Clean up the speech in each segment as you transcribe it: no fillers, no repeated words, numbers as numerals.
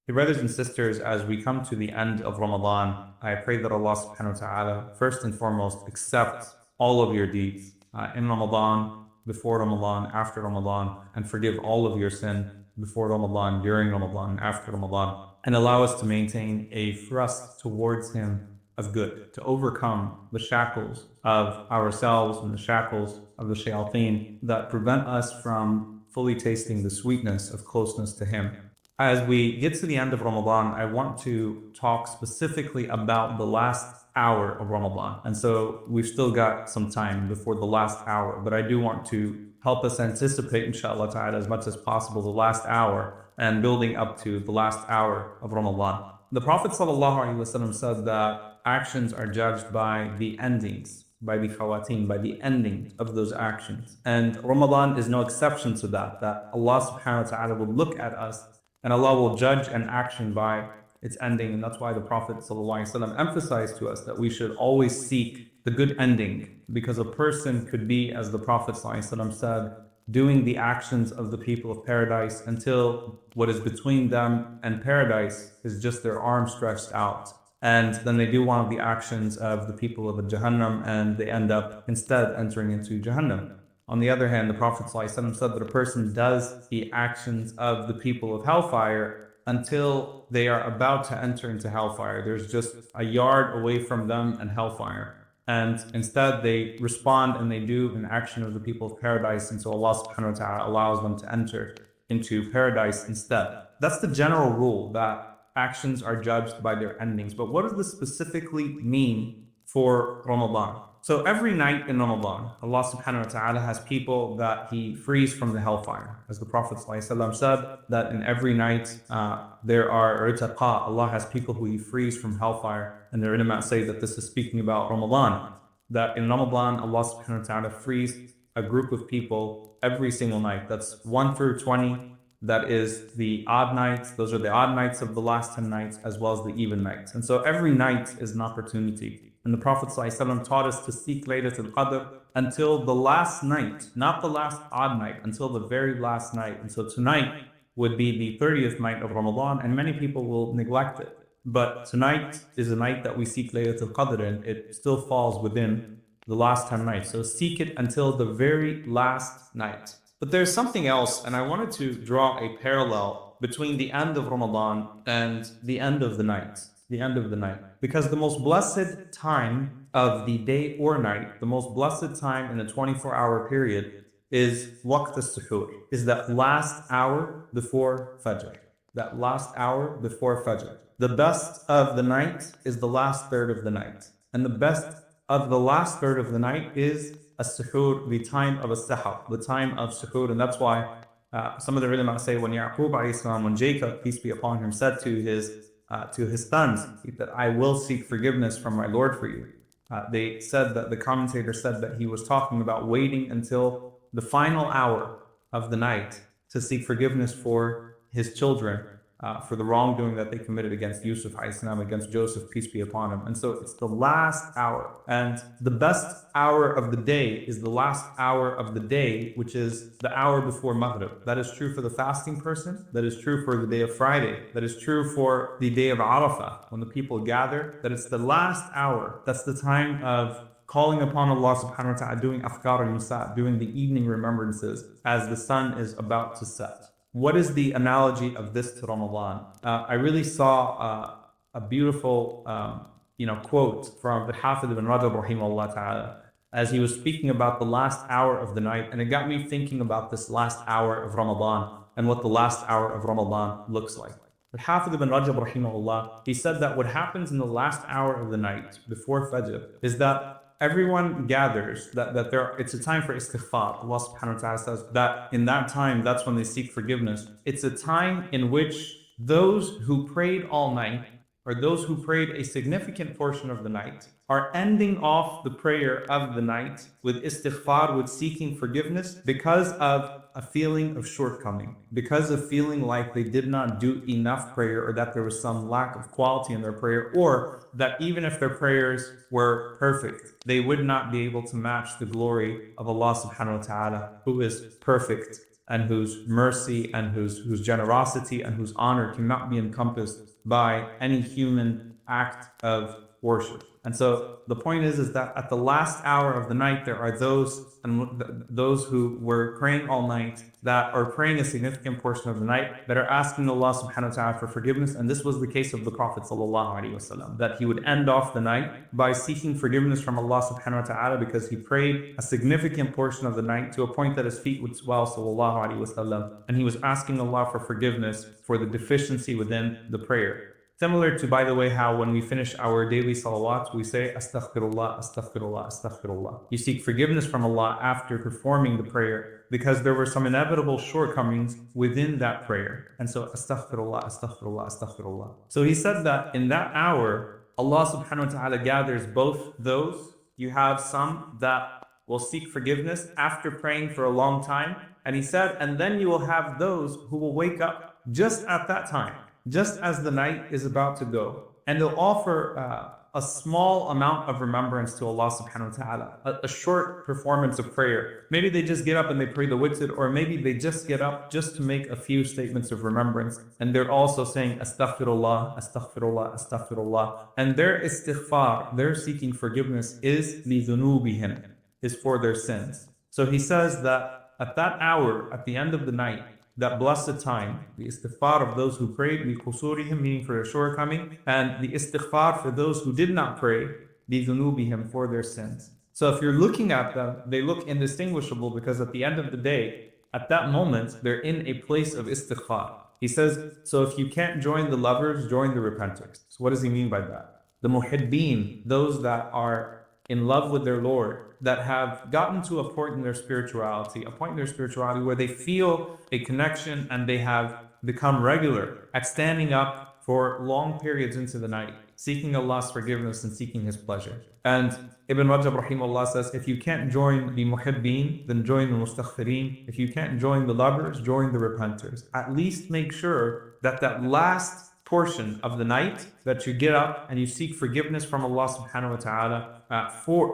Brothers and sisters, as we come to the end of Ramadan, I pray that Allah subhanahu wa ta'ala, first and foremost, accept all of your deeds in Ramadan, before Ramadan, after Ramadan, and forgive all of your sin before Ramadan, during Ramadan, after Ramadan, and allow us to maintain a thrust towards Him of good, to overcome the shackles of ourselves and the shackles of the shayateen that prevent us from fully tasting the sweetness of closeness to Him. As we get to the end of Ramadan, I want to talk specifically about the last hour of Ramadan. And so we've still got some time before the last hour, but I do want to help us anticipate, inshallah ta'ala, as much as possible the last hour and building up to the last hour of Ramadan. The Prophet ﷺ said that actions are judged by the endings, by the khawatim, by the ending of those actions. And Ramadan is no exception to that Allah subhanahu wa ta'ala will look at us and Allah will judge an action by its ending. And that's why the Prophet ﷺ emphasized to us that we should always seek the good ending, because a person could be, as the Prophet ﷺ said, doing the actions of the people of paradise until what is between them and paradise is just their arm stretched out. And then they do one of the actions of the people of the Jahannam and they end up instead entering into Jahannam. On the other hand, the Prophet ﷺ said that a person does the actions of the people of hellfire until they are about to enter into hellfire. There's just a yard away from them and hellfire. And instead they respond and they do an action of the people of paradise, and so Allah subhanahu wa ta'ala allows them to enter into paradise instead. That's the general rule, that actions are judged by their endings. But what does this specifically mean for Ramadan? So every night in Ramadan, Allah subhanahu wa ta'ala has people that He frees from the hellfire. As the Prophet ﷺ said, that in every night there are utaqa. Allah has people who He frees from hellfire. And the ulama say that this is speaking about Ramadan. That in Ramadan, Allah subhanahu wa ta'ala frees a group of people every single night. That's 1 through 20. That is the odd nights. Those are the odd nights of the last 10 nights, as well as the even nights. And so every night is an opportunity. And the Prophet ﷺ taught us to seek Laylatul Qadr until the last night, not the last odd night, until the very last night. And so tonight would be the 30th night of Ramadan, and many people will neglect it. But tonight is a night that we seek Laylatul Qadr, and it still falls within the last 10 nights. So seek it until the very last night. But there's something else, and I wanted to draw a parallel between the end of Ramadan and the end of the night. The end of the night. Because the most blessed time of the day or night, the most blessed time in the 24-hour period is waqt as-suhoor, is that last hour before Fajr. That last hour before Fajr. The best of the night is the last third of the night. And the best of the last third of the night is as-suhoor, the time of as-sahar, the time of suhoor. And that's why some of the ulama say when Yaqub alayhi salam, when Jacob, peace be upon him, said to his sons that I will seek forgiveness from my Lord for you. They said that the commentator said that he was talking about waiting until the final hour of the night to seek forgiveness for his children for the wrongdoing that they committed against Yusuf alayhi salam, against Joseph, peace be upon him. And so it's the last hour. And the best hour of the day is the last hour of the day, which is the hour before Maghrib. That is true for the fasting person. That is true for the day of Friday. That is true for the day of Arafah, when the people gather. That it's the last hour. That's the time of calling upon Allah subhanahu wa ta'ala, doing afkar al-musa, doing the evening remembrances as the sun is about to set. What is the analogy of this to Ramadan? I really saw a beautiful quote from the Hafid ibn Rajab rahimahullah ta'ala as he was speaking about the last hour of the night, and it got me thinking about this last hour of Ramadan and what the last hour of Ramadan looks like. The Hafid ibn Rajab rahimahullah, he said that what happens in the last hour of the night before Fajr is that everyone gathers, it's a time for istighfar. Allah subhanahu wa ta'ala says that in that time, that's when they seek forgiveness. It's a time in which those who prayed all night, or those who prayed a significant portion of the night, are ending off the prayer of the night with istighfar, with seeking forgiveness, because of a feeling of shortcoming, because of feeling like they did not do enough prayer, or that there was some lack of quality in their prayer, or that even if their prayers were perfect, they would not be able to match the glory of Allah subhanahu wa ta'ala, who is perfect and whose mercy and whose generosity and whose honor cannot be encompassed by any human act of worship. And so the point is that at the last hour of the night, there are those who were praying all night, that are praying a significant portion of the night, that are asking Allah subhanahu wa ta'ala for forgiveness. And this was the case of the Prophet sallallahu alaihi wasallam, that he would end off the night by seeking forgiveness from Allah subhanahu wa ta'ala, because he prayed a significant portion of the night to a point that his feet would swell sallallahu alaihi wasallam, and he was asking Allah for forgiveness for the deficiency within the prayer. Similar to, by the way, how when we finish our daily salawat, we say, astaghfirullah, astaghfirullah, astaghfirullah. You seek forgiveness from Allah after performing the prayer, because there were some inevitable shortcomings within that prayer. And so, astaghfirullah, astaghfirullah, astaghfirullah. So he said that in that hour, Allah subhanahu wa ta'ala gathers both those. You have some that will seek forgiveness after praying for a long time. And he said, and then you will have those who will wake up just at that time, just as the night is about to go, and they'll offer a small amount of remembrance to Allah subhanahu wa ta'ala, a short performance of prayer. Maybe they just get up and they pray the witr, or maybe they just get up just to make a few statements of remembrance, and they're also saying astaghfirullah, astaghfirullah, astaghfirullah, and their istighfar, their seeking forgiveness is li dhunubihim, is for their sins. So he says that at that hour, at the end of the night, that blessed time, the istighfar of those who prayed, biqusurihim, meaning for their shortcoming, and the istighfar for those who did not pray, bidhunubihim, for their sins. So if you're looking at them, they look indistinguishable, because at the end of the day, at that moment, they're in a place of istighfar. He says, so if you can't join the lovers, join the repenters. So what does he mean by that? The muhibbeen, those that are in love with their Lord, that have gotten to a point in their spirituality, where they feel a connection, and they have become regular at standing up for long periods into the night, seeking Allah's forgiveness and seeking His pleasure. And Ibn Rajab rahimahullah says, if you can't join the muhibbeen, then join the mustaghfireen. If you can't join the lovers, join the repenters. At least make sure that that last portion of the night, that you get up and you seek forgiveness from Allah subhanahu wa ta'ala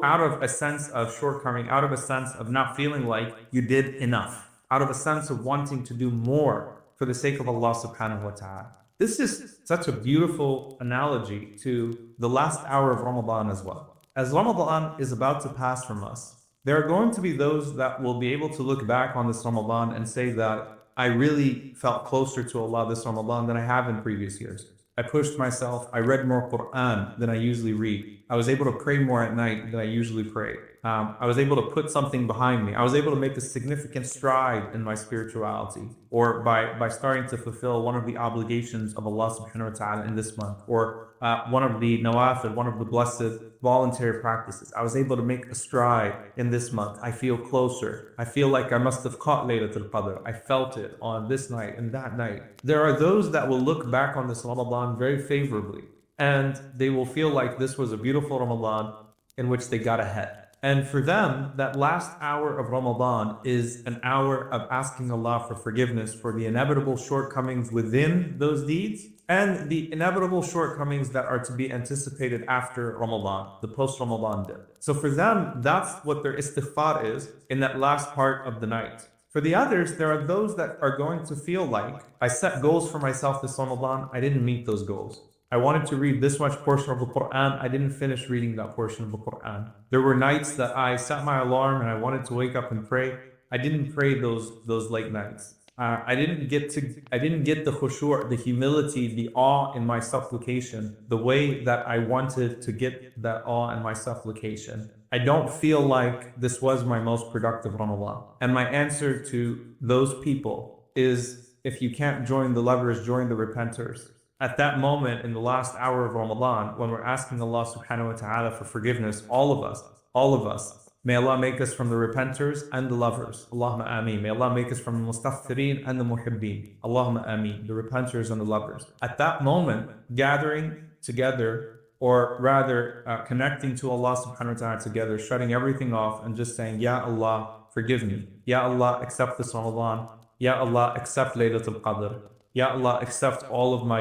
out of a sense of shortcoming, out of a sense of not feeling like you did enough, out of a sense of wanting to do more for the sake of Allah subhanahu wa ta'ala. This is such a beautiful analogy to the last hour of Ramadan as well. As Ramadan is about to pass from us, there are going to be those that will be able to look back on this Ramadan and say that I really felt closer to Allah this Ramadan than I have in previous years. I pushed myself. I read more Quran than I usually read. I was able to pray more at night than I usually pray. I was able to put something behind me. I was able to make a significant stride in my spirituality, or by starting to fulfill one of the obligations of Allah subhanahu wa ta'ala in this month, or one of the nawafil, one of the blessed voluntary practices. I was able to make a stride in this month. I feel closer. I feel like I must have caught Laylatul Qadr. I felt it on this night and that night. There are those that will look back on this Ramadan very favorably, and they will feel like this was a beautiful Ramadan in which they got ahead. And for them, that last hour of Ramadan is an hour of asking Allah for forgiveness for the inevitable shortcomings within those deeds, and the inevitable shortcomings that are to be anticipated after Ramadan, the post-Ramadan dip. So for them, that's what their istighfar is in that last part of the night. For the others, there are those that are going to feel like, I set goals for myself this Ramadan, I didn't meet those goals. I wanted to read this much portion of the Quran, I didn't finish reading that portion of the Quran. There were nights that I set my alarm and I wanted to wake up and pray. I didn't pray those late nights. I didn't get the khushu', the humility, the awe in my supplication, the way that I wanted to get that awe in my supplication. I don't feel like this was my most productive Ramadan. And my answer to those people is, if you can't join the lovers, join the repenters. At that moment in the last hour of Ramadan, when we're asking Allah subhanahu wa ta'ala for forgiveness, all of us, may Allah make us from the repenters and the lovers. Allahumma ameen. May Allah make us from the mustaghfireen and the muhibbeen. Allahumma ameen. The repenters and the lovers. At that moment, gathering together, or rather connecting to Allah subhanahu wa ta'ala together, shutting everything off and just saying, Ya Allah, forgive me. Ya Allah, accept this Ramadan. Ya Allah, accept Laylatul Qadr. Ya Allah, accept all of my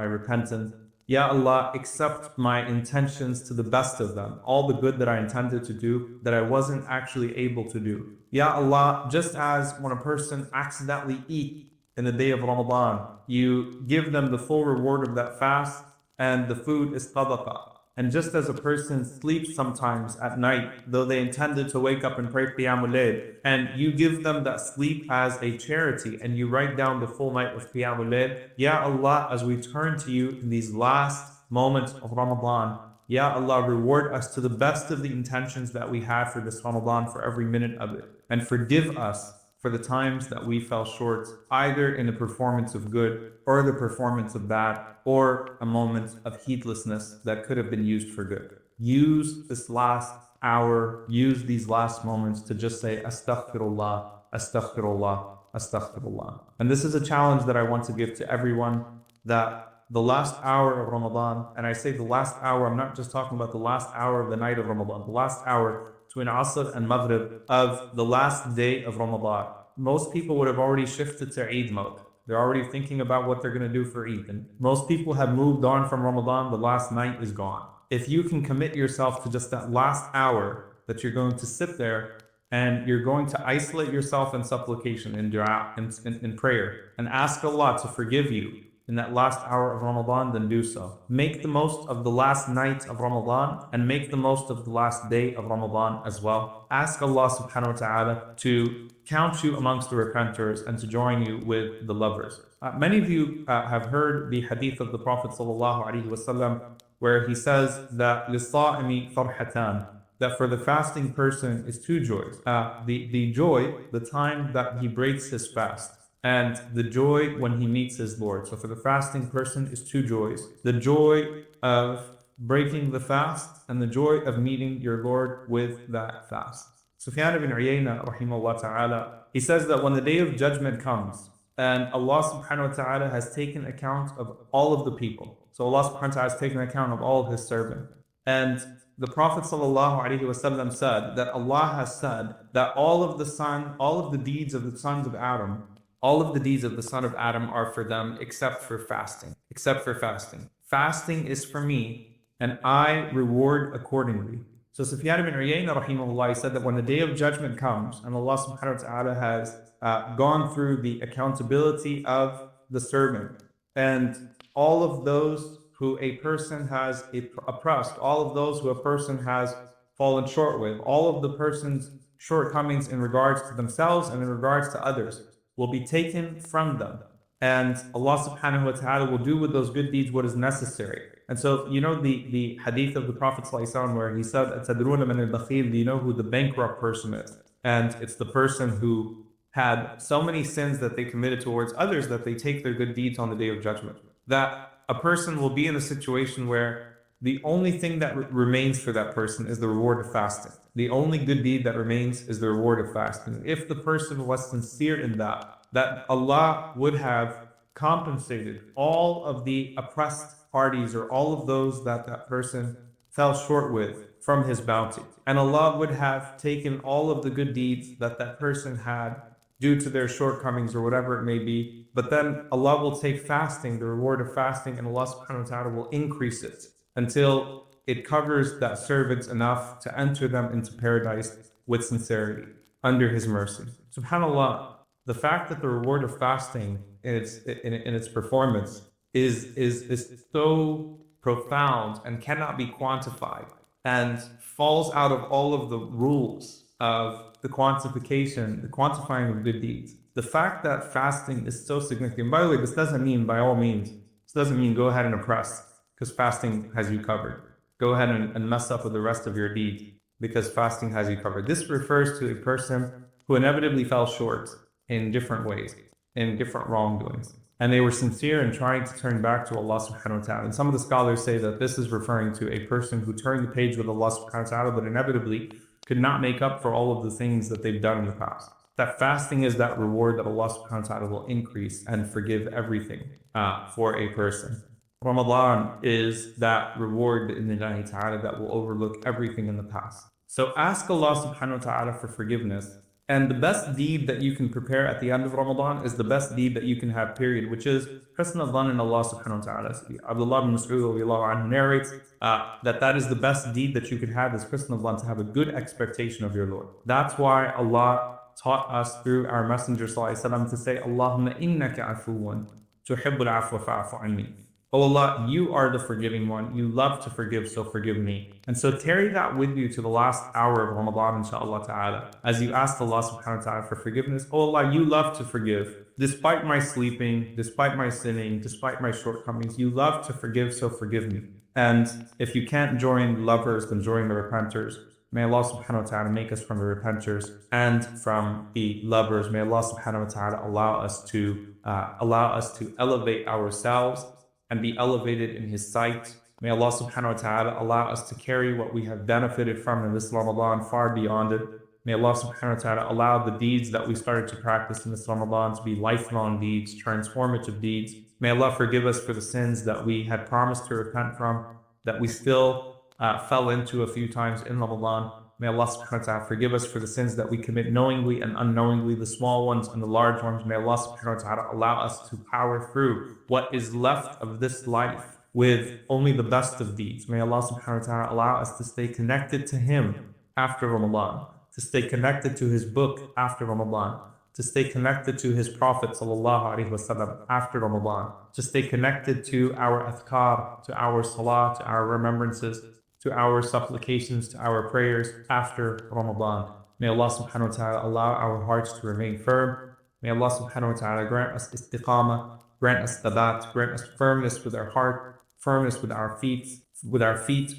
repentance. Ya Allah, accept my intentions to the best of them, all the good that I intended to do that I wasn't actually able to do. Ya Allah, just as when a person accidentally eats in the day of Ramadan, you give them the full reward of that fast, and the food is sadaqah. And just as a person sleeps sometimes at night, though they intended to wake up and pray Qiyamul Layl, and you give them that sleep as a charity, and you write down the full night of Qiyamul Layl, Ya Allah, as we turn to you in these last moments of Ramadan, Ya Allah, reward us to the best of the intentions that we had for this Ramadan, for every minute of it, and forgive us for the times that we fell short, either in the performance of good or the performance of bad, or a moment of heedlessness that could have been used for good. Use this last hour, use these last moments to just say, Astaghfirullah, Astaghfirullah, Astaghfirullah. And this is a challenge that I want to give to everyone, that the last hour of Ramadan, and I say the last hour, I'm not just talking about the last hour of the night of Ramadan, the last hour between Asr and Maghrib of the last day of Ramadan. Most people would have already shifted to Eid mode. They're already thinking about what they're going to do for Eid. And most people have moved on from Ramadan. The last night is gone. If you can commit yourself to just that last hour that you're going to sit there and you're going to isolate yourself in supplication, in dua, in prayer, and ask Allah to forgive you in that last hour of Ramadan, then do so. Make the most of the last night of Ramadan and make the most of the last day of Ramadan as well. Ask Allah subhanahu wa ta'ala to count you amongst the repenters and to join you with the lovers. Many of you have heard the hadith of the Prophet sallallahu alaihi wasallam, where he says that لِلصَّائِمِ فَرْحَتَانِ, that for the fasting person is two joys. The joy, the time that he breaks his fast, and the joy when he meets his Lord. So for the fasting person is two joys. The joy of breaking the fast and the joy of meeting your Lord with that fast. Sufyan ibn Uyayna, rahimahullah ta'ala, he says that when the day of judgment comes and Allah subhanahu wa ta'ala has taken account of all of the people. So Allah subhanahu wa ta'ala has taken account of all of his servants. And the Prophet sallallahu alaihi wasallam said that Allah has said that all of the deeds of the sons of Adam, all of the deeds of the son of Adam are for them except for fasting. Except for fasting. Fasting is for me, and I reward accordingly. So Sufyan ibn Uyayna rahimahullah said that when the day of judgment comes and Allah subhanahu wa ta'ala has gone through the accountability of the servant and all of those who a person has oppressed, all of those who a person has fallen short with, all of the person's shortcomings in regards to themselves and in regards to others, will be taken from them. And Allah subhanahu wa ta'ala will do with those good deeds what is necessary. And so, you know the hadith of the Prophet ﷺ where he said, "Atadruna min al-bakhil," do you know who the bankrupt person is? And it's the person who had so many sins that they committed towards others that they take their good deeds on the day of judgment. That a person will be in a situation where the only thing that remains for that person is the reward of fasting. The only good deed that remains is the reward of fasting. If the person was sincere in that Allah would have compensated all of the oppressed parties or all of those that person fell short with from His bounty. And Allah would have taken all of the good deeds that person had due to their shortcomings or whatever it may be. But then Allah will take fasting, the reward of fasting, and Allah subhanahu wa ta'ala will increase it until it covers that servants enough to enter them into paradise with sincerity under His mercy. SubhanAllah, the fact that the reward of fasting in its performance is so profound and cannot be quantified and falls out of all of the rules of the quantification, the quantifying of good deeds. The fact that fasting is so significant, by the way, this doesn't mean by all means, this doesn't mean go ahead and oppress, because fasting has you covered. Go ahead and mess up with the rest of your deed because fasting has you covered. This refers to a person who inevitably fell short in different ways, in different wrongdoings. And they were sincere in trying to turn back to Allah subhanahu wa ta'ala. And some of the scholars say that this is referring to a person who turned the page with Allah subhanahu wa ta'ala, but inevitably could not make up for all of the things that they've done in the past. That fasting is that reward that Allah subhanahu wa ta'ala will increase and forgive everything for a person. Ramadan is that reward in Allah ta'ala that will overlook everything in the past. So ask Allah subhanahu wa ta'ala for forgiveness And the best deed that you can prepare at the end of Ramadan is the best deed that you can have, period, which is husn al-dhan in Allah subhanahu wa ta'ala. Abdullah bin Mas'ud narrates that is the best deed that you can have is husn al-dhan, to have a good expectation of your Lord. That's why Allah taught us through our Messenger ﷺ to say, Allahumma innaka afuwan tuhibbul afwa fa'afu anni. Oh Allah, you are the forgiving one. You love to forgive, so forgive me. And so carry that with you to the last hour of Ramadan, inshaAllah ta'ala. As you ask Allah subhanahu wa ta'ala for forgiveness, oh Allah, you love to forgive. Despite my sleeping, despite my sinning, despite my shortcomings, you love to forgive, so forgive me. And if you can't join the lovers, then join the repenters. May Allah subhanahu wa ta'ala make us from the repenters and from the lovers. May Allah subhanahu wa ta'ala allow us to elevate ourselves and be elevated in His sight. May Allah subhanahu wa ta'ala allow us to carry what we have benefited from in this Ramadan far beyond it. May Allah subhanahu wa ta'ala allow the deeds that we started to practice in this Ramadan to be lifelong deeds, transformative deeds. May Allah forgive us for the sins that we had promised to repent from, that we still fell into a few times in Ramadan. May Allah subhanahu wa ta'ala forgive us for the sins that we commit knowingly and unknowingly, the small ones and the large ones. May Allah subhanahu wa ta'ala allow us to power through what is left of this life with only the best of deeds. May Allah subhanahu wa ta'ala allow us to stay connected to Him after Ramadan, to stay connected to His book after Ramadan, to stay connected to His Prophet sallallahu alaihi wasallam after Ramadan, to stay connected to our adhkar, to our salah, to our remembrances, to our supplications, to our prayers after Ramadan. May Allah subhanahu wa ta'ala allow our hearts to remain firm. May Allah subhanahu wa ta'ala grant us istiqamah, grant us thabat, grant us firmness with our heart, firmness with our feet,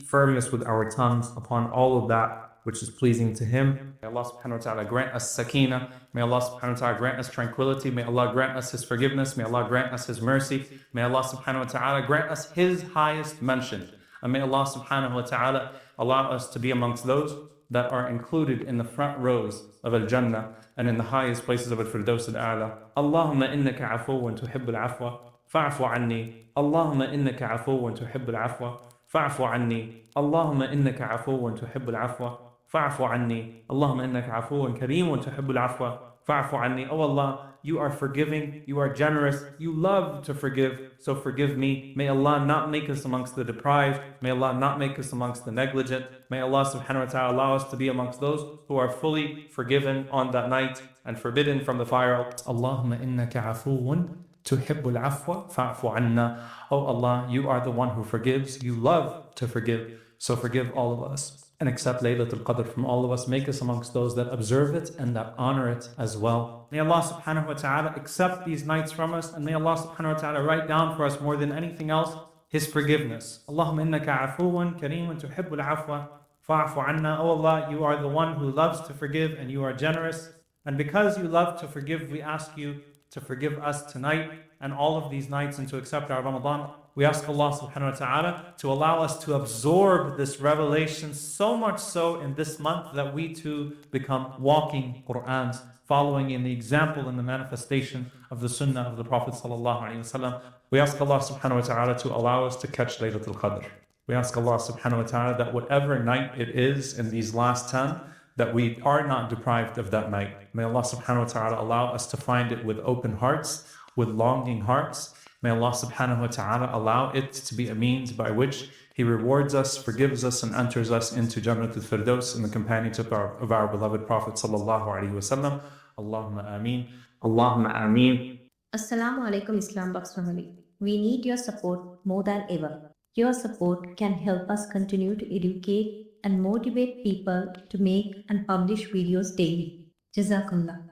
firmness with our tongues upon all of that which is pleasing to Him. May Allah subhanahu wa ta'ala grant us sakina. May Allah subhanahu wa ta'ala grant us tranquility. May Allah grant us His forgiveness. May Allah grant us His mercy. May Allah subhanahu wa ta'ala grant us His highest mention. And may Allah subhanahu wa ta'ala allow us to be amongst those that are included in the front rows of Al-Jannah and in the highest places of Al-Firdaus Al-A'la. Allahumma innaka afuwan tuhibbul afwa fa'fu anni. Allahumma innaka afuwan tuhibbul afwa fa'fu anni. Allahumma innaka afuwan tuhibbul afwa fa'fu anni. Allahumma innaka afuwan kareemun tuhibbul afwa fa'fu anni. Oh Allah, you are forgiving, you are generous, you love to forgive, so forgive me. May Allah not make us amongst the deprived. May Allah not make us amongst the negligent. May Allah subhanahu wa ta'ala allow us to be amongst those who are fully forgiven on that night and forbidden from the fire. Allahumma innaka afuun tuhibbul afwa fa'fu anna. Oh Allah, you are the one who forgives, you love to forgive, so forgive all of us. And accept Laylatul Qadr from all of us. Make us amongst those that observe it and that honor it as well. May Allah subhanahu wa ta'ala accept these nights from us, and may Allah subhanahu wa ta'ala write down for us more than anything else His forgiveness. Allahumma innaka afuwan kareemun tuhibbul afwa fa'fu anna. Oh Allah, you are the one who loves to forgive and you are generous. And because you love to forgive, we ask you to forgive us tonight and all of these nights and to accept our Ramadan. We ask Allah subhanahu wa ta'ala to allow us to absorb this revelation so much so in this month that we too become walking Qur'ans, following in the example and the manifestation of the Sunnah of the Prophet sallallahu alaihi wasallam. We ask Allah subhanahu wa ta'ala to allow us to catch Laylatul Qadr. We ask Allah subhanahu wa ta'ala that whatever night it is in these last 10, that we are not deprived of that night. May Allah subhanahu wa ta'ala allow us to find it with open hearts, with longing hearts. May Allah subhanahu wa ta'ala allow it to be a means by which He rewards us, forgives us, and enters us into Jannatul Firdaus in the companionship of our beloved Prophet sallallahu alaihi wasallam. Allahumma ameen. Allahumma ameen. Assalamu alaikum Islam Box family. We need your support more than ever. Your support can help us continue to educate and motivate people to make and publish videos daily. Jazakallah.